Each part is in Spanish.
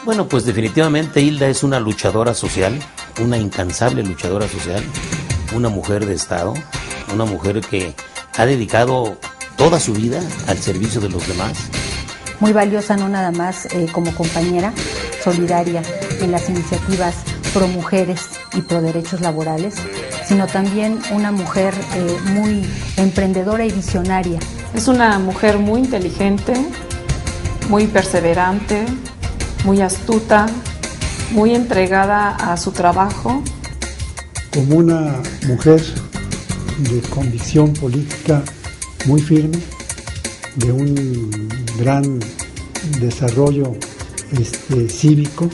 Bueno, pues definitivamente Hilda es una luchadora social, una incansable luchadora social, una mujer de Estado, una mujer que ha dedicado toda su vida al servicio de los demás. Muy valiosa no nada más como compañera, solidaria en las iniciativas pro mujeres y pro derechos laborales, sino también una mujer muy emprendedora y visionaria. Es una mujer muy inteligente, muy perseverante, muy astuta, muy entregada a su trabajo. Como una mujer de convicción política muy firme, de un gran desarrollo cívico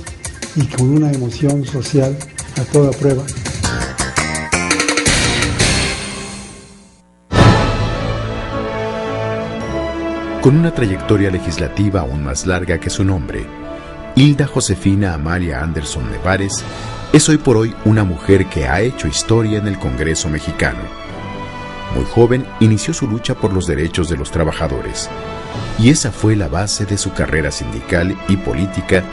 y con una emoción social a toda prueba. Con una trayectoria legislativa aún más larga que su nombre, Hilda Josefina Amalia Anderson Nevares es hoy por hoy una mujer que ha hecho historia en el Congreso mexicano. Muy joven inició su lucha por los derechos de los trabajadores, y esa fue la base de su carrera sindical y política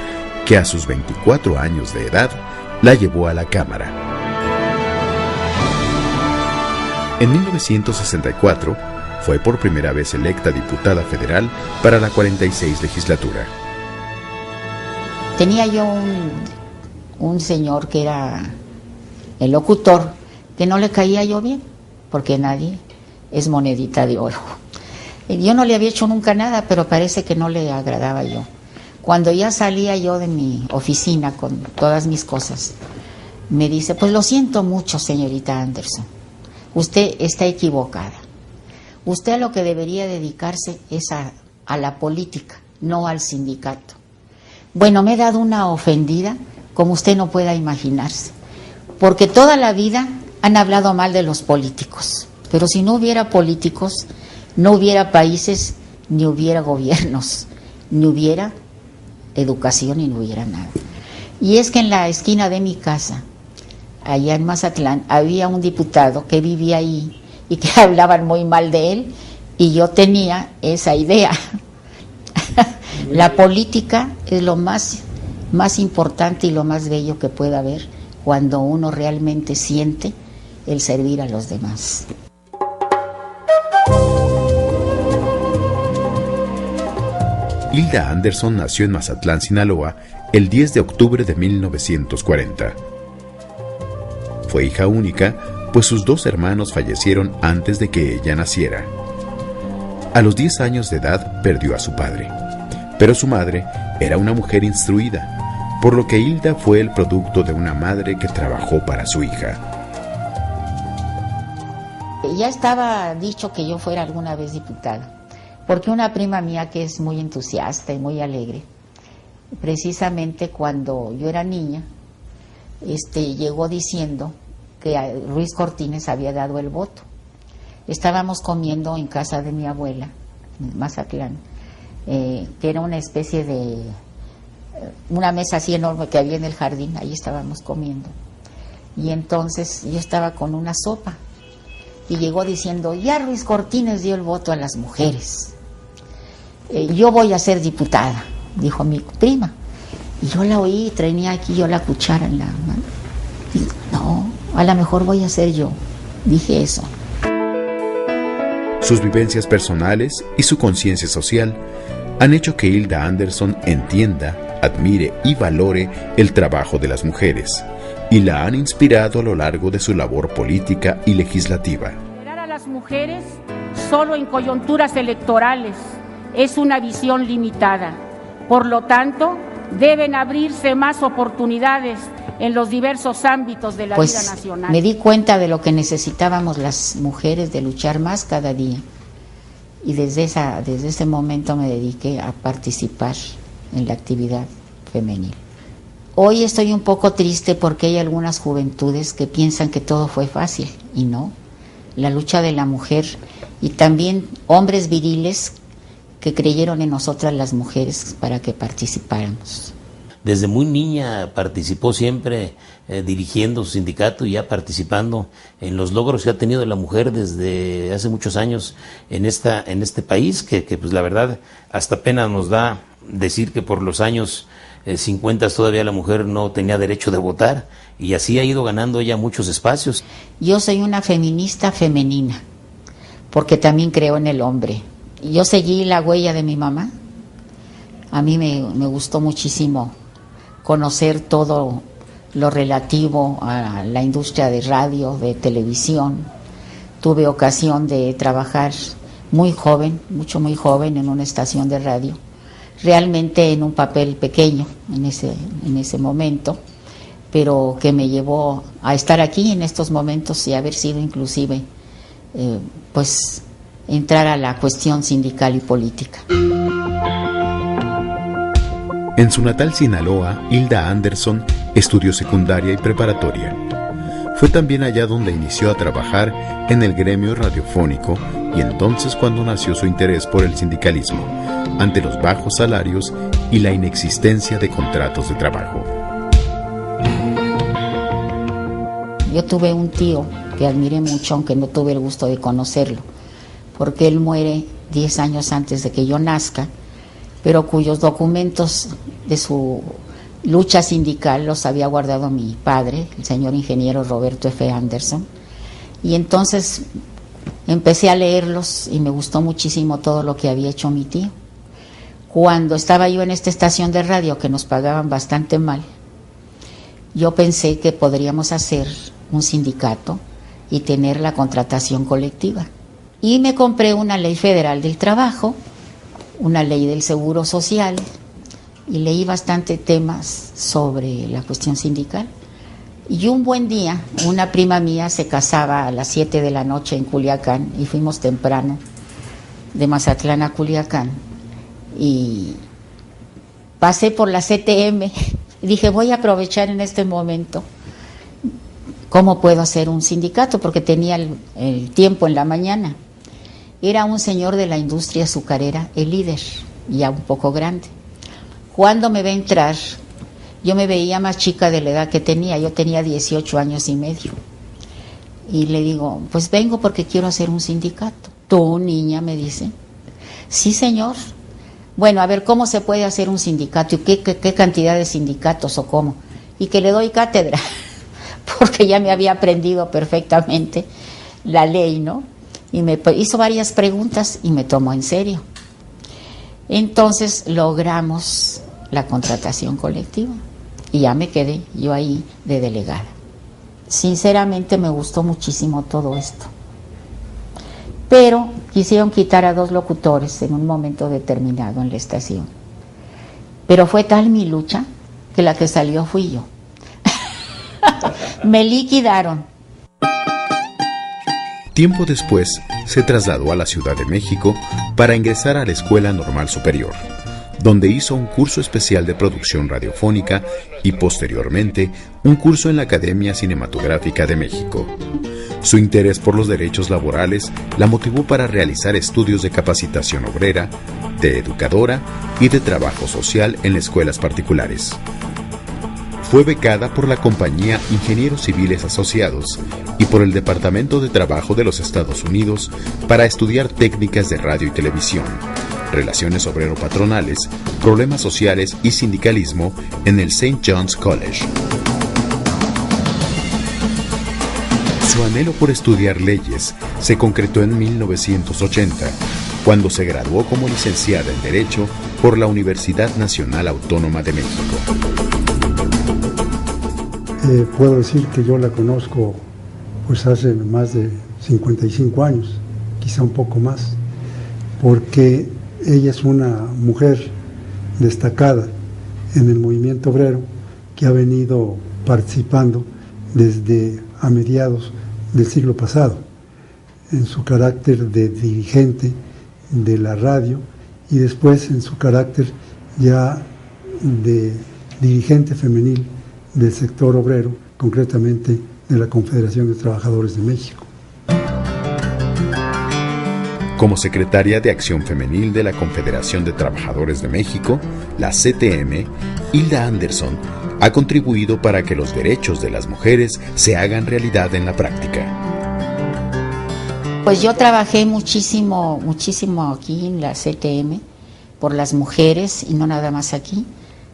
que a sus 24 años de edad la llevó a la Cámara. En 1964 fue por primera vez electa diputada federal para la 46 legislatura. Tenía yo un señor que era el locutor, que no le caía yo bien, porque nadie es monedita de oro. Yo no le había hecho nunca nada, pero parece que no le agradaba yo. Cuando ya salía yo de mi oficina con todas mis cosas, me dice, pues lo siento mucho, señorita Anderson, usted está equivocada. Usted a lo que debería dedicarse es a la política, no al sindicato. Bueno, me he dado una ofendida como usted no pueda imaginarse, porque toda la vida han hablado mal de los políticos, pero si no hubiera políticos, no hubiera países, ni hubiera gobiernos, ni hubiera educación y no hubiera nada. Y es que en la esquina de mi casa, allá en Mazatlán, había un diputado que vivía ahí y que hablaban muy mal de él, y yo tenía esa idea. La política es lo más importante y lo más bello que puede haber cuando uno realmente siente el servir a los demás. Hilda Anderson nació en Mazatlán, Sinaloa, el 10 de octubre de 1940. Fue hija única, pues sus dos hermanos fallecieron antes de que ella naciera. A los 10 años de edad perdió a su padre, pero su madre era una mujer instruida, por lo que Hilda fue el producto de una madre que trabajó para su hija. Ya estaba dicho que yo fuera alguna vez diputada, porque una prima mía que es muy entusiasta y muy alegre, precisamente cuando yo era niña, llegó diciendo que a Ruiz Cortines había dado el voto. Estábamos comiendo en casa de mi abuela, en Mazatlán, que era una especie de una mesa así enorme que había en el jardín, ahí estábamos comiendo. Y entonces yo estaba con una sopa y llegó diciendo, ya Ruiz Cortines dio el voto a las mujeres. Yo voy a ser diputada, dijo mi prima. Y yo la oí, tenía aquí yo la cuchara en la mano. Y no, a lo mejor voy a ser yo, dije eso. Sus vivencias personales y su conciencia social han hecho que Hilda Anderson entienda, admire y valore el trabajo de las mujeres, y la han inspirado a lo largo de su labor política y legislativa. Liberar a las mujeres solo en coyunturas electorales es una visión limitada. Por lo tanto, deben abrirse más oportunidades en los diversos ámbitos de la vida nacional. Me di cuenta de lo que necesitábamos las mujeres de luchar más cada día. Y desde ese momento me dediqué a participar en la actividad femenil. Hoy estoy un poco triste porque hay algunas juventudes que piensan que todo fue fácil, y no. La lucha de la mujer y también hombres viriles que creyeron en nosotras las mujeres para que participáramos. Desde muy niña participó siempre dirigiendo su sindicato y ya participando en los logros que ha tenido la mujer desde hace muchos años en este país, que pues la verdad hasta pena nos da decir que por los años 50 todavía la mujer no tenía derecho de votar, y así ha ido ganando ella muchos espacios. Yo soy una feminista femenina, porque también creo en el hombre. Yo seguí la huella de mi mamá. A mí me gustó muchísimo conocer todo lo relativo a la industria de radio, de televisión. Tuve ocasión de trabajar muy joven, muy joven, en una estación de radio, realmente en un papel pequeño en ese momento, pero que me llevó a estar aquí en estos momentos y haber sido inclusive, pues, entrar a la cuestión sindical y política. En su natal Sinaloa, Hilda Anderson estudió secundaria y preparatoria. Fue también allá donde inició a trabajar en el gremio radiofónico, y entonces cuando nació su interés por el sindicalismo, ante los bajos salarios y la inexistencia de contratos de trabajo. Yo tuve un tío que admiré mucho, aunque no tuve el gusto de conocerlo, porque él muere 10 años antes de que yo nazca, pero cuyos documentos de su lucha sindical los había guardado mi padre, el señor ingeniero Roberto F. Anderson, y entonces empecé a leerlos y me gustó muchísimo todo lo que había hecho mi tío. Cuando estaba yo en esta estación de radio, que nos pagaban bastante mal, yo pensé que podríamos hacer un sindicato y tener la contratación colectiva. Y me compré una ley federal del trabajo, una ley del seguro social, y leí bastante temas sobre la cuestión sindical. Y un buen día, una prima mía se casaba a las 7 de la noche en Culiacán, y fuimos temprano de Mazatlán a Culiacán, y pasé por la CTM y dije, voy a aprovechar en este momento cómo puedo hacer un sindicato, porque tenía el tiempo en la mañana. Era un señor de la industria azucarera, el líder, ya un poco grande. Cuando me ve entrar, yo me veía más chica de la edad que tenía, yo tenía 18 años y medio. Y le digo, pues vengo porque quiero hacer un sindicato. ¿Tú, niña?, me dice. Sí, señor. Bueno, a ver, ¿cómo se puede hacer un sindicato? ¿Y qué cantidad de sindicatos o cómo? Y que le doy cátedra, porque ya me había aprendido perfectamente la ley, ¿no? Y me hizo varias preguntas y me tomó en serio. Entonces logramos la contratación colectiva y ya me quedé yo ahí de delegada. Sinceramente me gustó muchísimo todo esto. Pero quisieron quitar a 2 locutores en un momento determinado en la estación. Pero fue tal mi lucha que la que salió fui yo. Me liquidaron. Tiempo después, se trasladó a la Ciudad de México para ingresar a la Escuela Normal Superior, donde hizo un curso especial de producción radiofónica y posteriormente un curso en la Academia Cinematográfica de México. Su interés por los derechos laborales la motivó para realizar estudios de capacitación obrera, de educadora y de trabajo social en escuelas particulares. Fue becada por la compañía Ingenieros Civiles Asociados y por el Departamento de Trabajo de los Estados Unidos para estudiar técnicas de radio y televisión, relaciones obrero-patronales, problemas sociales y sindicalismo en el St. John's College. Su anhelo por estudiar leyes se concretó en 1980, cuando se graduó como licenciada en Derecho por la Universidad Nacional Autónoma de México. Puedo decir que yo la conozco pues hace más de 55 años, quizá un poco más, porque ella es una mujer destacada en el movimiento obrero que ha venido participando desde a mediados del siglo pasado, en su carácter de dirigente de la radio y después en su carácter ya de dirigente femenil del sector obrero, concretamente de la Confederación de Trabajadores de México. Como secretaria de Acción Femenil de la Confederación de Trabajadores de México, la CTM, Hilda Anderson ha contribuido para que los derechos de las mujeres se hagan realidad en la práctica. Pues yo trabajé muchísimo aquí en la CTM por las mujeres, y no nada más aquí,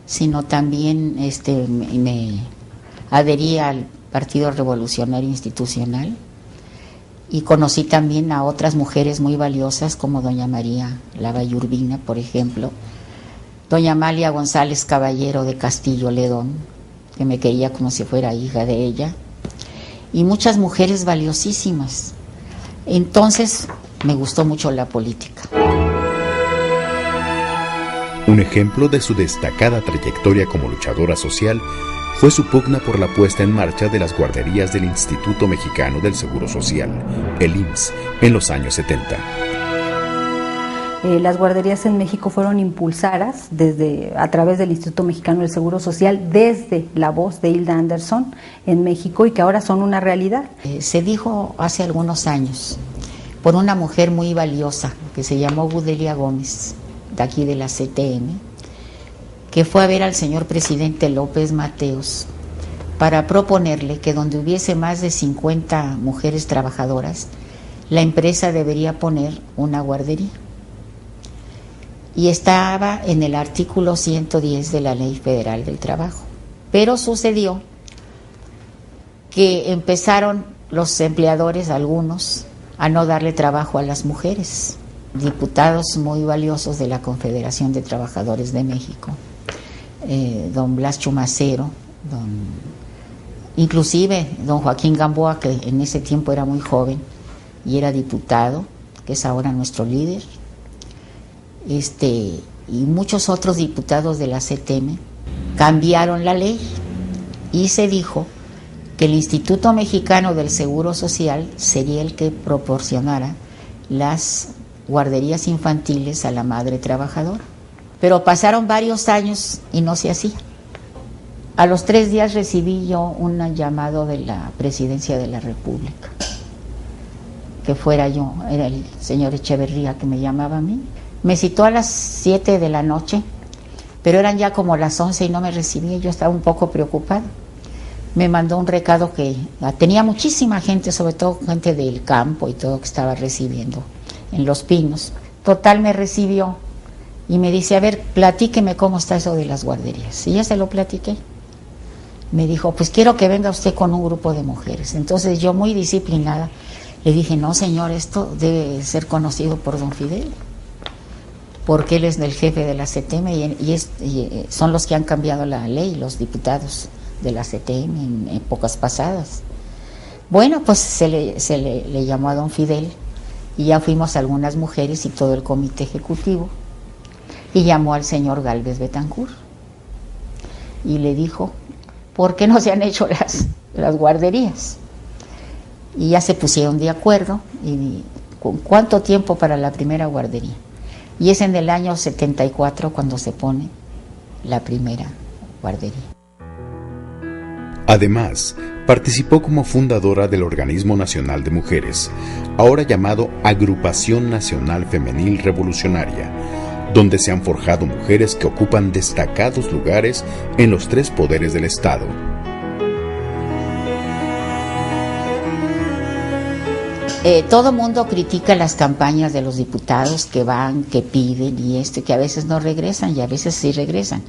sino también me adherí al Partido Revolucionario Institucional y conocí también a otras mujeres muy valiosas como doña María Lavalle Urbina, por ejemplo, doña Amalia González Caballero de Castillo Ledón, que me quería como si fuera hija de ella, y muchas mujeres valiosísimas. Entonces me gustó mucho la política. Un ejemplo de su destacada trayectoria como luchadora social fue su pugna por la puesta en marcha de las guarderías del Instituto Mexicano del Seguro Social, el IMSS, en los años 70. Las guarderías en México fueron impulsadas a través del Instituto Mexicano del Seguro Social, desde la voz de Hilda Anderson en México, y que ahora son una realidad. Se dijo hace algunos años por una mujer muy valiosa que se llamó Gudelia Gómez, de aquí de la CTM, que fue a ver al señor presidente López Mateos para proponerle que donde hubiese más de 50 mujeres trabajadoras, la empresa debería poner una guardería. Y estaba en el artículo 110 de la Ley Federal del Trabajo. Pero sucedió que empezaron los empleadores, algunos, a no darle trabajo a las mujeres. Diputados muy valiosos de la Confederación de Trabajadores de México, don Blas Chumacero, inclusive don Joaquín Gamboa, que en ese tiempo era muy joven y era diputado, que es ahora nuestro líder, y muchos otros diputados de la CTM, cambiaron la ley y se dijo que el Instituto Mexicano del Seguro Social sería el que proporcionara las guarderías infantiles a la madre trabajadora. Pero pasaron varios años y no se hacía. A los 3 días recibí yo un llamado de la Presidencia de la República, que fuera yo, era el señor Echeverría que me llamaba a mí. Me citó a las 7 de la noche, pero eran ya como las 11 y no me recibía. Yo estaba un poco preocupada. Me mandó un recado que tenía muchísima gente, sobre todo gente del campo y todo, que estaba recibiendo en Los Pinos. Total, me recibió y me dice: a ver, platíqueme cómo está eso de las guarderías. Y ya se lo platiqué. Me dijo: pues quiero que venga usted con un grupo de mujeres. Entonces yo, muy disciplinada, le dije: no, señor, esto debe ser conocido por don Fidel, porque él es el jefe de la CTM y son los que han cambiado la ley, los diputados de la CTM en épocas pasadas. Bueno, pues se le llamó a don Fidel y ya fuimos algunas mujeres y todo el comité ejecutivo, y llamó al señor Gálvez Betancourt y le dijo: ¿por qué no se han hecho las guarderías? Y ya se pusieron de acuerdo. ¿Y con cuánto tiempo para la primera guardería? Y es en el año 74 cuando se pone la primera guardería. Además, participó como fundadora del Organismo Nacional de Mujeres, ahora llamado Agrupación Nacional Femenil Revolucionaria, donde se han forjado mujeres que ocupan destacados lugares en los 3 poderes del Estado. Todo mundo critica las campañas de los diputados que van, que piden y que a veces no regresan y a veces sí regresan.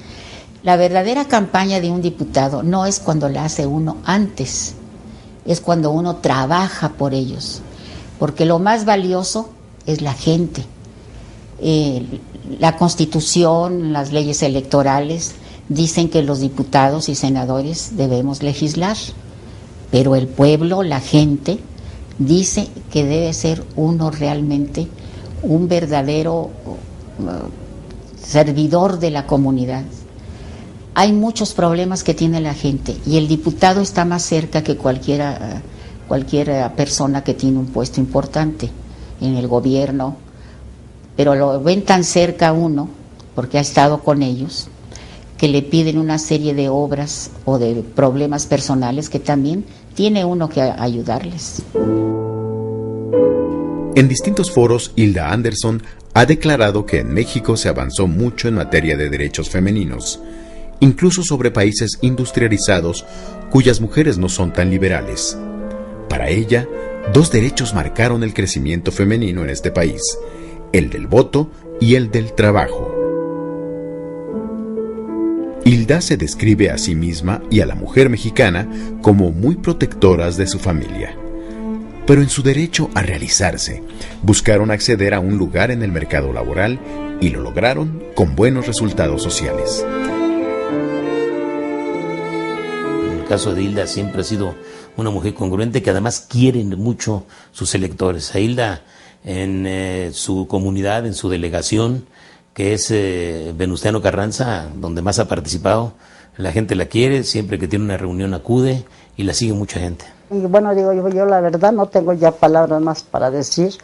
La verdadera campaña de un diputado no es cuando la hace uno antes, es cuando uno trabaja por ellos, porque lo más valioso es la gente. La Constitución, las leyes electorales dicen que los diputados y senadores debemos legislar, pero el pueblo, la gente, dice que debe ser uno realmente un verdadero servidor de la comunidad. Hay muchos problemas que tiene la gente y el diputado está más cerca que cualquier persona que tiene un puesto importante en el gobierno, pero lo ven tan cerca a uno, porque ha estado con ellos, que le piden una serie de obras o de problemas personales que también tiene uno que ayudarles. En distintos foros, Hilda Anderson ha declarado que en México se avanzó mucho en materia de derechos femeninos, incluso sobre países industrializados cuyas mujeres no son tan liberales. Para ella, 2 derechos marcaron el crecimiento femenino en este país: el del voto y el del trabajo. Hilda se describe a sí misma y a la mujer mexicana como muy protectoras de su familia. Pero en su derecho a realizarse, buscaron acceder a un lugar en el mercado laboral y lo lograron con buenos resultados sociales. En el caso de Hilda siempre ha sido una mujer congruente que además quieren mucho sus electores. A Hilda en su comunidad, en su delegación, que es Venustiano Carranza, donde más ha participado, la gente la quiere, siempre que tiene una reunión acude y la sigue mucha gente. Y bueno, digo yo la verdad no tengo ya palabras más para decir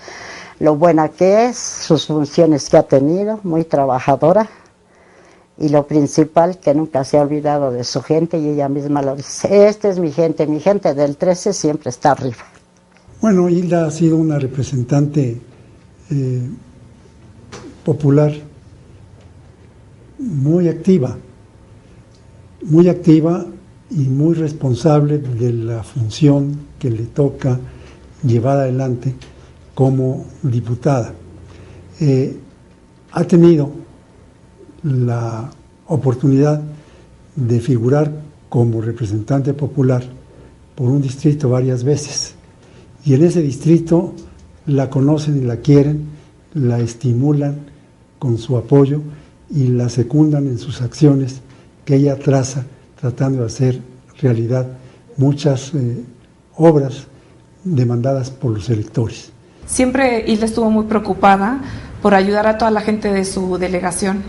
lo buena que es, sus funciones que ha tenido, muy trabajadora, y lo principal, que nunca se ha olvidado de su gente, y ella misma lo dice: esta es mi gente del 13 siempre está arriba. Bueno, Hilda ha sido una representante popular muy activa y muy responsable de la función que le toca llevar adelante como diputada. Ha tenido la oportunidad de figurar como representante popular por un distrito varias veces, y en ese distrito la conocen y la quieren, la estimulan con su apoyo y la secundan en sus acciones que ella traza, tratando de hacer realidad muchas obras demandadas por los electores. Siempre Hilda estuvo muy preocupada por ayudar a toda la gente de su delegación.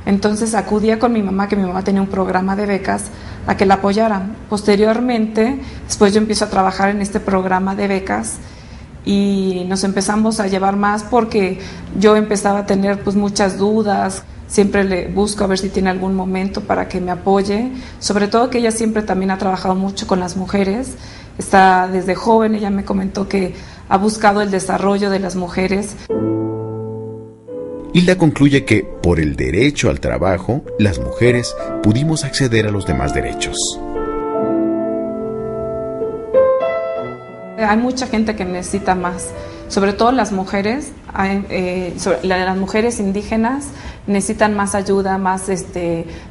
Entonces acudía con mi mamá, que mi mamá tenía un programa de becas, a que la apoyaran. Posteriormente, después yo empiezo a trabajar en este programa de becas y nos empezamos a llevar más porque yo empezaba a tener pues muchas dudas. Siempre le busco a ver si tiene algún momento para que me apoye, sobre todo que ella siempre también ha trabajado mucho con las mujeres. Está desde joven, ella me comentó que ha buscado el desarrollo de las mujeres. Hilda concluye que, por el derecho al trabajo, las mujeres pudimos acceder a los demás derechos. Hay mucha gente que necesita más, sobre todo las mujeres, las mujeres indígenas necesitan más ayuda, más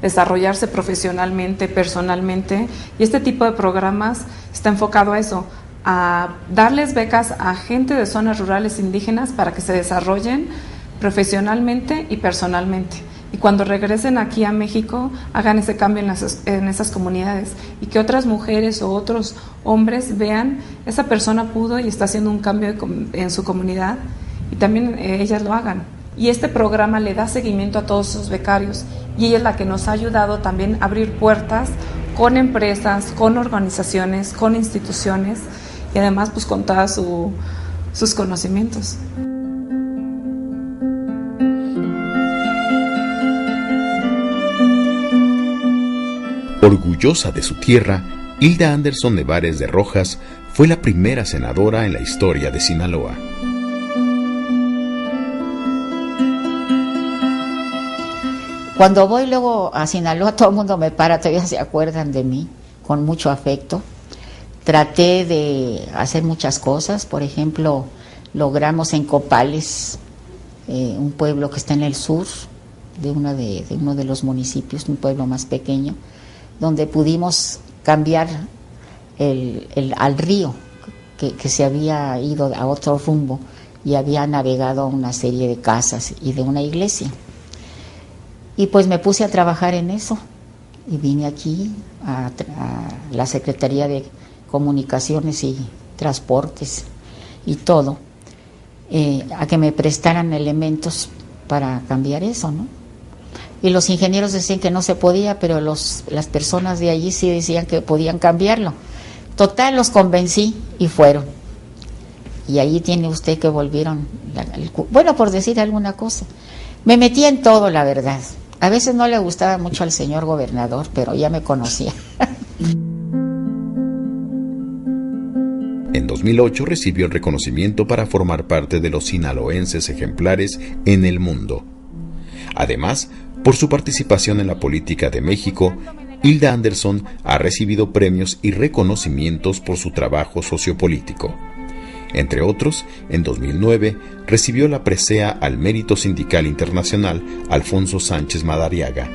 desarrollarse profesionalmente, personalmente, y este tipo de programas está enfocado a eso, a darles becas a gente de zonas rurales indígenas para que se desarrollen profesionalmente y personalmente, y cuando regresen aquí a México hagan ese cambio en esas comunidades, y que otras mujeres o otros hombres vean: esa persona pudo y está haciendo un cambio en su comunidad, y también ellas lo hagan. Y este programa le da seguimiento a todos esos becarios, y ella es la que nos ha ayudado también a abrir puertas con empresas, con organizaciones, con instituciones, y además pues con todos sus conocimientos. Orgullosa de su tierra, Hilda Anderson Nevares de Rojas fue la primera senadora en la historia de Sinaloa. Cuando voy luego a Sinaloa, todo el mundo me para, todavía se acuerdan de mí, con mucho afecto. Traté de hacer muchas cosas, por ejemplo, logramos en Copales, un pueblo que está en el sur de uno de los municipios, un pueblo más pequeño, donde pudimos cambiar al río que se había ido a otro rumbo y había navegado a una serie de casas y de una iglesia. Y pues me puse a trabajar en eso y vine aquí a la Secretaría de Comunicaciones y Transportes y todo, a que me prestaran elementos para cambiar eso, ¿no? Y los ingenieros decían que no se podía, pero las personas de allí sí decían que podían cambiarlo. Total, los convencí y fueron. Y ahí tiene usted que volvieron, bueno, por decir alguna cosa. Me metí en todo, la verdad. A veces no le gustaba mucho al señor gobernador, pero ya me conocía. En 2008 recibió el reconocimiento para formar parte de los sinaloenses ejemplares en el mundo. Además, por su participación en la política de México, Hilda Anderson ha recibido premios y reconocimientos por su trabajo sociopolítico. Entre otros, en 2009 recibió la presea al Mérito Sindical Internacional Alfonso Sánchez Madariaga.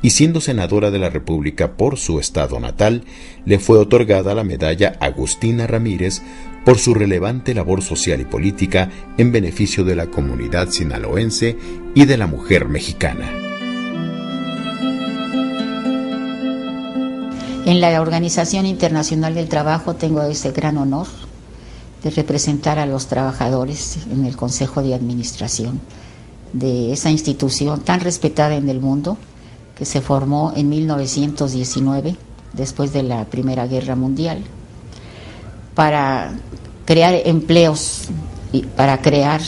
y siendo senadora de la República por su estado natal, le fue otorgada la medalla Agustina Ramírez por su relevante labor social y política en beneficio de la comunidad sinaloense y de la mujer mexicana. En la Organización Internacional del Trabajo tengo ese gran honor de representar a los trabajadores en el Consejo de Administración de esa institución tan respetada en el mundo, que se formó en 1919, después de la Primera Guerra Mundial, para crear empleos y para crear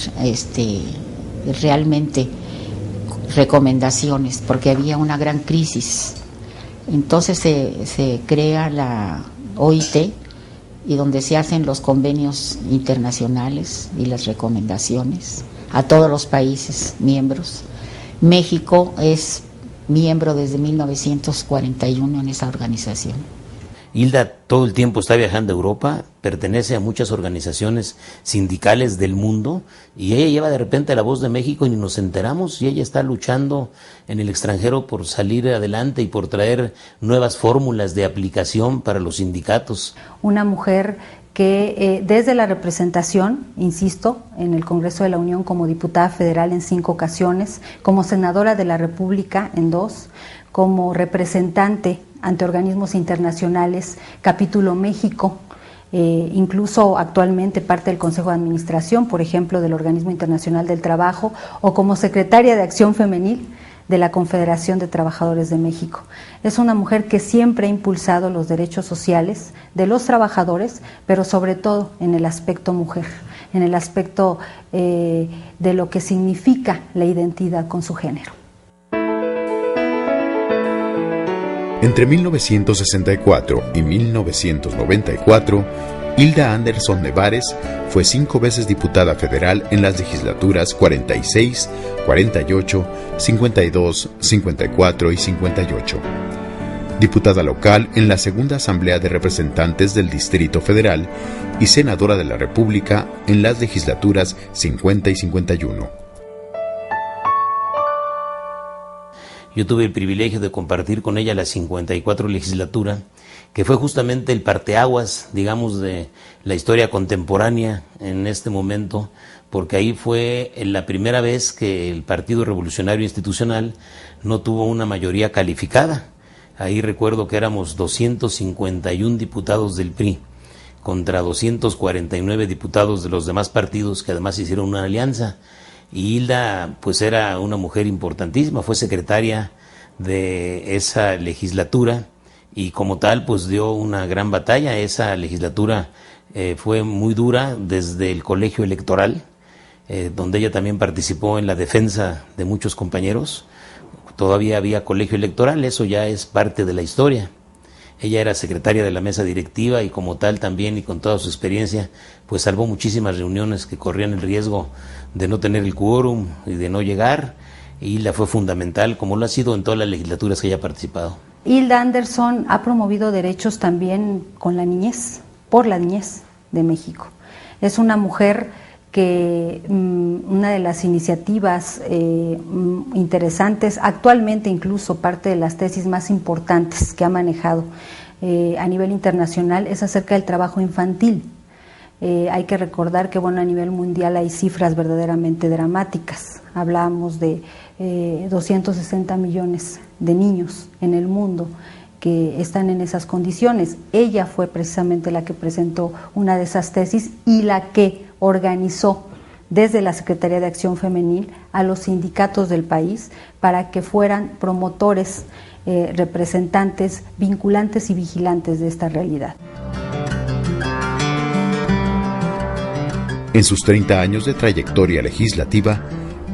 realmente recomendaciones, porque había una gran crisis. Entonces se crea la OIT, y donde se hacen los convenios internacionales y las recomendaciones a todos los países miembros. México es miembro desde 1941 en esa organización. Hilda todo el tiempo está viajando a Europa, pertenece a muchas organizaciones sindicales del mundo y ella lleva de repente la voz de México y ni nos enteramos, y ella está luchando en el extranjero por salir adelante y por traer nuevas fórmulas de aplicación para los sindicatos. Una mujer que desde la representación, insisto, en el Congreso de la Unión como diputada federal en 5 ocasiones, como senadora de la República en 2, como representante ante organismos internacionales, capítulo México, incluso actualmente parte del Consejo de Administración, por ejemplo, del Organismo Internacional del Trabajo, o como secretaria de Acción Femenil de la Confederación de Trabajadores de México. Es una mujer que siempre ha impulsado los derechos sociales de los trabajadores, pero sobre todo en el aspecto mujer, en el aspecto de lo que significa la identidad con su género. Entre 1964 y 1994, Hilda Anderson Nevares fue 5 veces diputada federal en las legislaturas 46, 48, 52, 54 y 58. Diputada local en la Segunda Asamblea de Representantes del Distrito Federal y senadora de la República en las legislaturas 50 y 51. Yo tuve el privilegio de compartir con ella la 54 legislatura, que fue justamente el parteaguas, digamos, de la historia contemporánea en este momento, porque ahí fue la primera vez que el Partido Revolucionario Institucional no tuvo una mayoría calificada. Ahí recuerdo que éramos 251 diputados del PRI contra 249 diputados de los demás partidos, que además hicieron una alianza. Y Hilda pues era una mujer importantísima, fue secretaria de esa legislatura y como tal pues dio una gran batalla. Esa legislatura fue muy dura desde el colegio electoral, donde ella también participó en la defensa de muchos compañeros. Todavía había colegio electoral, eso ya es parte de la historia. Ella era secretaria de la mesa directiva y como tal también, y con toda su experiencia, pues salvó muchísimas reuniones que corrían el riesgo de no tener el quórum y de no llegar. Hilda fue fundamental, como lo ha sido en todas las legislaturas que ella ha participado. Hilda Anderson ha promovido derechos también con la niñez, por la niñez de México. Es una mujer que una de las iniciativas interesantes, actualmente incluso parte de las tesis más importantes que ha manejado a nivel internacional es acerca del trabajo infantil. Hay que recordar que bueno, a nivel mundial hay cifras verdaderamente dramáticas. Hablamos de 260 millones de niños en el mundo que están en esas condiciones. Ella fue precisamente la que presentó una de esas tesis y la que organizó desde la Secretaría de Acción Femenil a los sindicatos del país para que fueran promotores, representantes, vinculantes y vigilantes de esta realidad. En sus 30 años de trayectoria legislativa,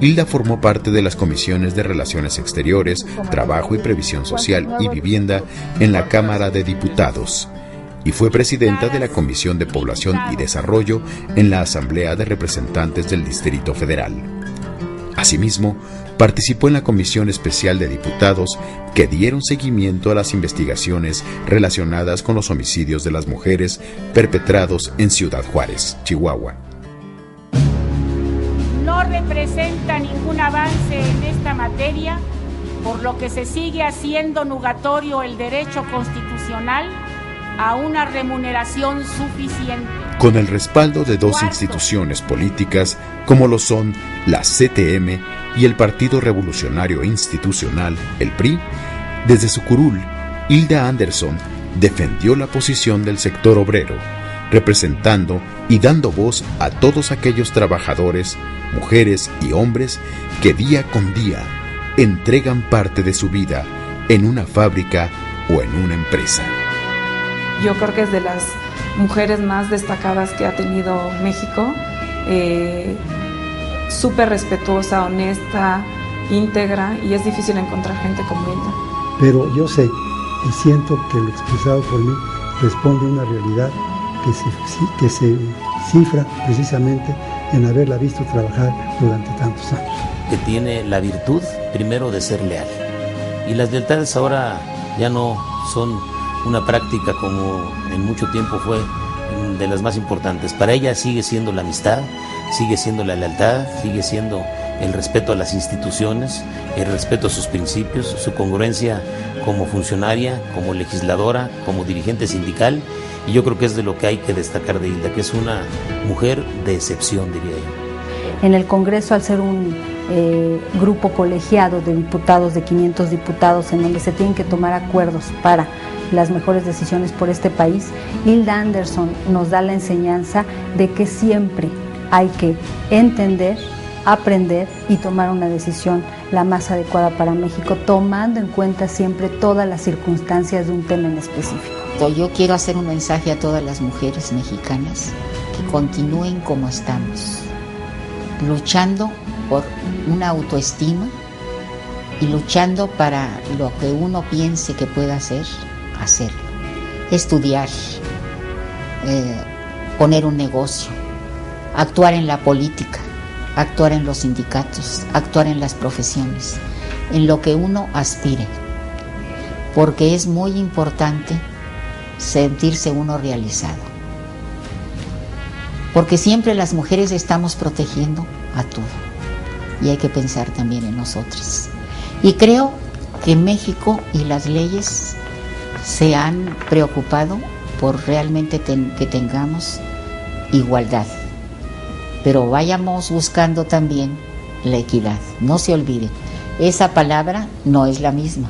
Hilda formó parte de las comisiones de Relaciones Exteriores, Trabajo y Previsión Social y Vivienda en la Cámara de Diputados y fue presidenta de la Comisión de Población y Desarrollo en la Asamblea de Representantes del Distrito Federal. Asimismo, participó en la Comisión Especial de Diputados que dieron seguimiento a las investigaciones relacionadas con los homicidios de las mujeres perpetrados en Ciudad Juárez, Chihuahua. No representa ningún avance en esta materia por lo que se sigue haciendo nugatorio el derecho constitucional a una remuneración suficiente. Con el respaldo de dos instituciones políticas como lo son la CTM y el Partido Revolucionario Institucional, el PRI, desde su curul, Hilda Anderson defendió la posición del sector obrero, representando y dando voz a todos aquellos trabajadores, mujeres y hombres que día con día entregan parte de su vida en una fábrica o en una empresa. Yo creo que es de las mujeres más destacadas que ha tenido México, súper respetuosa, honesta, íntegra, y es difícil encontrar gente como ella. Pero yo sé y siento que lo expresado por mí responde a una realidad que se cifra precisamente en haberla visto trabajar durante tantos años. Que tiene la virtud, primero, de ser leal. Y las lealtades ahora ya no son una práctica como en mucho tiempo fue de las más importantes. Para ella sigue siendo la amistad, sigue siendo la lealtad, sigue siendo el respeto a las instituciones, el respeto a sus principios, su congruencia como funcionaria, como legisladora, como dirigente sindical. Y yo creo que es de lo que hay que destacar de Hilda, que es una mujer de excepción, diría yo. En el Congreso, al ser un grupo colegiado de diputados, de 500 diputados, en donde se tienen que tomar acuerdos para las mejores decisiones por este país, Hilda Anderson nos da la enseñanza de que siempre hay que entender, aprender y tomar una decisión la más adecuada para México, tomando en cuenta siempre todas las circunstancias de un tema en específico. Yo quiero hacer un mensaje a todas las mujeres mexicanas que continúen como estamos, luchando por una autoestima y luchando para lo que uno piense que pueda hacer, hacerlo. Estudiar, poner un negocio, actuar en la política, actuar en los sindicatos, actuar en las profesiones, en lo que uno aspire, porque es muy importante sentirse uno realizado, porque siempre las mujeres estamos protegiendo a todo y hay que pensar también en nosotras. Y creo que México y las leyes se han preocupado por realmente que tengamos igualdad, pero vayamos buscando también la equidad. No se olviden, esa palabra no es la misma.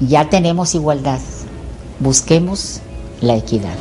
Ya tenemos igualdad, busquemos la equidad.